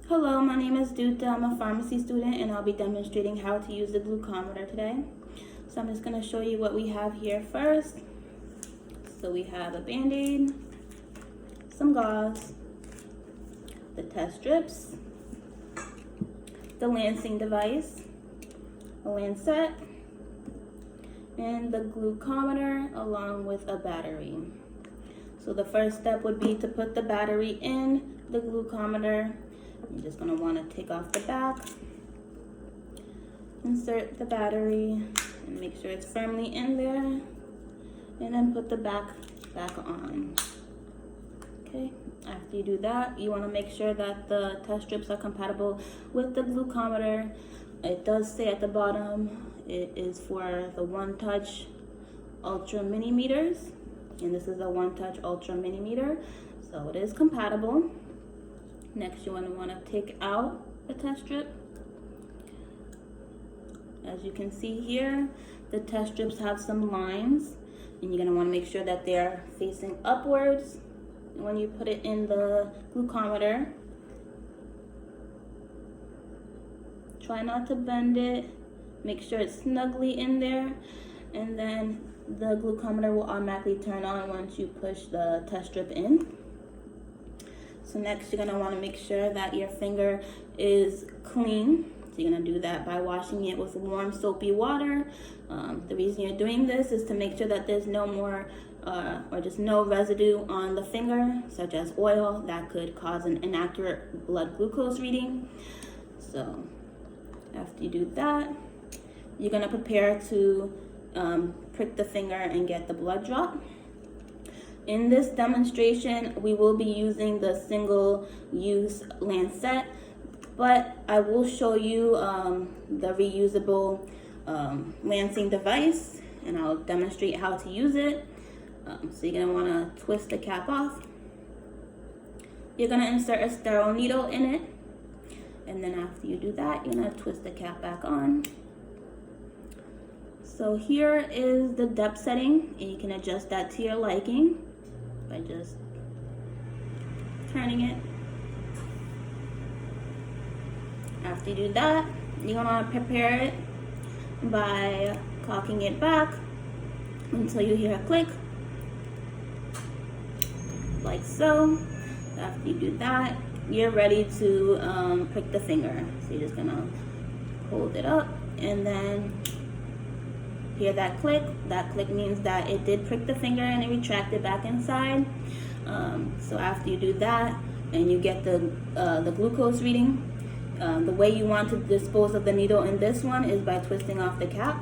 Hello, my name is Duta. I'm a pharmacy student and I'll be demonstrating how to use the glucometer today. So I'm just going to show you what we have here first. So we have a Band-Aid, some gauze, the test strips, the lancing device, a lancet, and the glucometer along with a battery. So the first step would be to put the battery in the glucometer. You're just going to want to take off the back, insert the battery, and make sure it's firmly in there, and then put the back on. Okay, after you do that, you want to make sure that the test strips are compatible with the glucometer. It does say at the bottom it is for the One Touch Ultra Millimeters, and this is a One Touch Ultra Millimeter, so it is compatible. Next, you want to take out the test strip. As you can see here, the test strips have some lines, and you're going to want to make sure that they're facing upwards when you put it in the glucometer. Try not to bend it. Make sure it's snugly in there, and then the glucometer will automatically turn on once you push the test strip in. So next, you're gonna wanna make sure that your finger is clean. So you're gonna do that by washing it with warm soapy water. The reason you're doing this is to make sure that there's no more or just no residue on the finger, such as oil, that could cause an inaccurate blood glucose reading. So after you do that, you're gonna prepare to prick the finger and get the blood drop. In this demonstration, we will be using the single-use lancet, but I will show you the reusable lancing device, and I'll demonstrate how to use it. So you're gonna wanna twist the cap off. You're gonna insert a sterile needle in it, and then after you do that, you're gonna twist the cap back on. So here is the depth setting, and you can adjust that to your liking by just turning it. After you do that, you're gonna prepare it by cocking it back until you hear a click, like so. After you do that, you're ready to prick the finger. So you're just gonna hold it up and then hear that click. That click means that it did prick the finger and it retracted back inside. So after you do that and you get the glucose reading, the way you want to dispose of the needle in this one is by twisting off the cap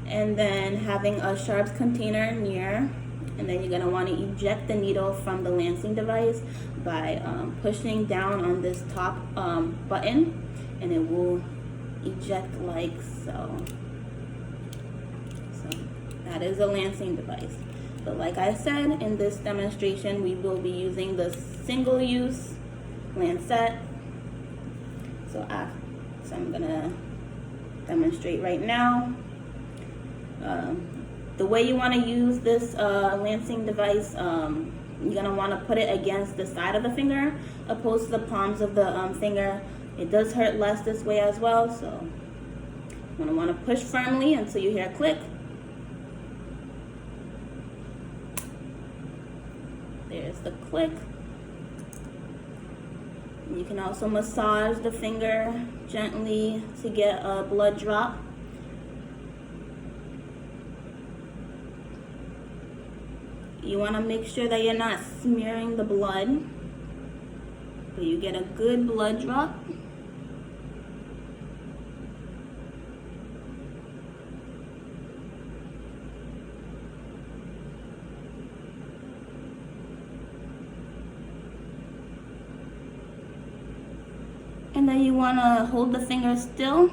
and then having a sharps container near, and then you're going to want to eject the needle from the lancing device by pushing down on this top button, and it will eject like so. So that is a lancing device. But like I said, in this demonstration, we will be using the single-use lancet. So I'm gonna demonstrate right now. The way you want to use this lancing device, you're gonna want to put it against the side of the finger, opposed to the palms of the finger. It does hurt less this way as well, so you're gonna want to push firmly until you hear a click. There's the click. You can also massage the finger gently to get a blood drop. You want to make sure that you're not smearing the blood, but you get a good blood drop. And then you want to hold the finger still.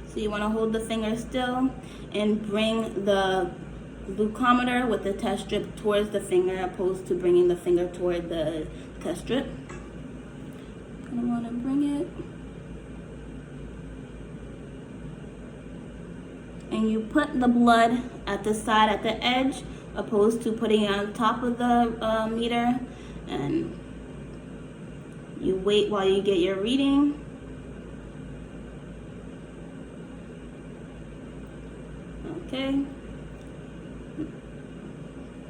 So you want to hold the finger still and bring the glucometer with the test strip towards the finger, opposed to bringing the finger toward the test strip. Gonna want to bring it and you put the blood at the side, at the edge, opposed to putting it on top of the meter, and you wait while you get your reading. Okay.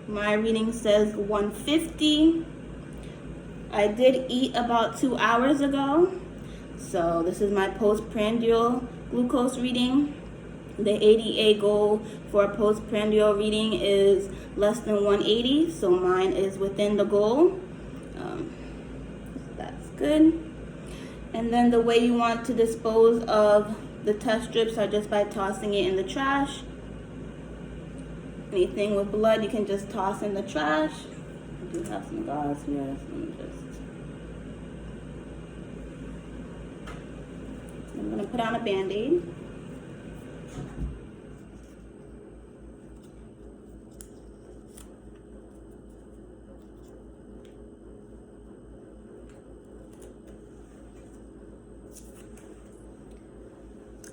My reading says 150. I did eat about 2 hours ago. So this is my postprandial glucose reading. The ADA goal for a postprandial reading is less than 180. So mine is within the goal. That's good. And then the way you want to dispose of the test strips are just by tossing it in the trash. Anything with blood you can just toss in the trash. I do have some gauze here, so I'm going to put on a Band-Aid.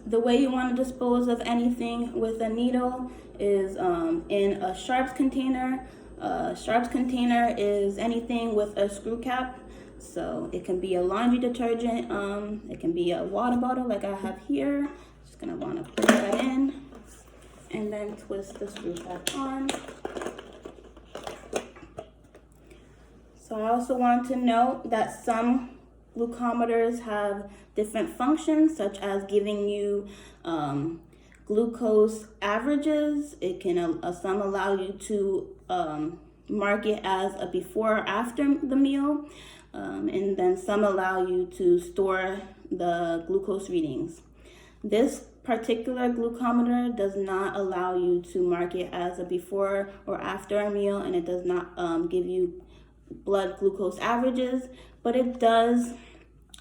The way you want to dispose of anything with a needle is in a sharps container. Sharps container is anything with a screw cap. So it can be a laundry detergent, it can be a water bottle like I have here. Just gonna want to put that in and then twist the screw cap on. So I also want to note that some glucometers have different functions, such as giving you glucose averages. It can some allow you to mark it as a before or after the meal, and then some allow you to store the glucose readings. This particular glucometer does not allow you to mark it as a before or after a meal, and it does not give you blood glucose averages, but it does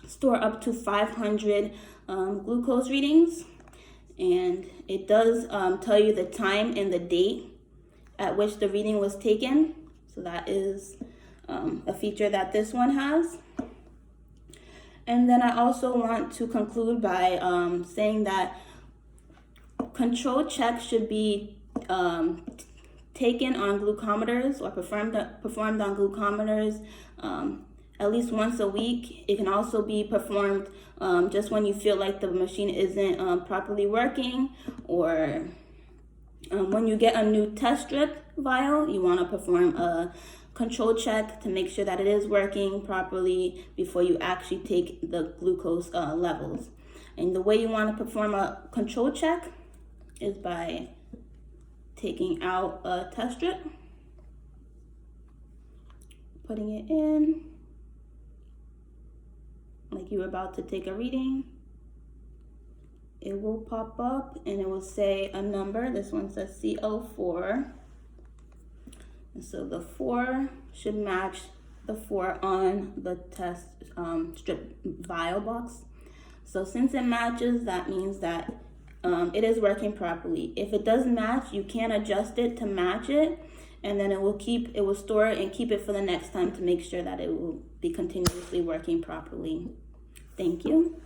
store up to 500 glucose readings, and it does tell you the time and the date at which the reading was taken. So that is a feature that this one has. And then I also want to conclude by saying that control checks should be taken on glucometers or performed on glucometers at least once a week. It can also be performed just when you feel like the machine isn't properly working, or when you get a new test strip vial, you want to perform a control check to make sure that it is working properly before you actually take the glucose levels. And the way you want to perform a control check is by taking out a test strip, putting it in like you were about to take a reading. It will pop up and it will say a number. This one says CO4. And so the 4 should match the 4 on the test strip vial box. So since it matches, that means that it is working properly. If it doesn't match, you can adjust it to match it, and then it will store it and keep it for the next time to make sure that it will be continuously working properly. Thank you.